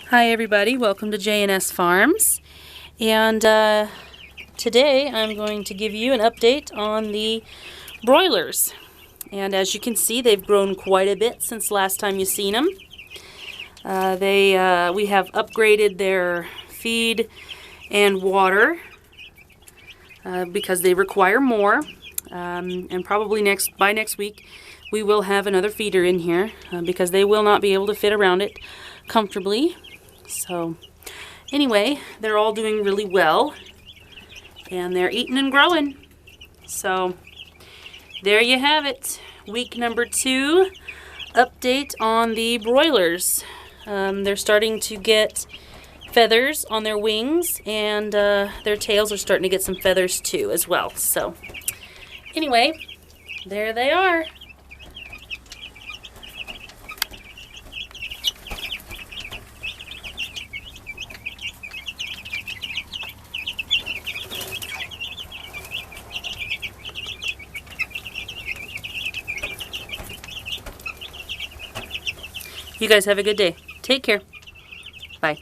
Hi everybody, welcome to J&S Farms, and today I'm going to give you an update on the broilers. And as you can see, they've grown quite a bit since last time you've seen them. We have upgraded their feed and water because they require more, and probably by next week we will have another feeder in here because they will not be able to fit around it comfortably. So anyway, they're all doing really well and they're eating and growing. So there you have it. Week number 2 update on the broilers. They're starting to get feathers on their wings, and their tails are starting to get some feathers too as well. So anyway, there they are. You guys have a good day. Take care. Bye.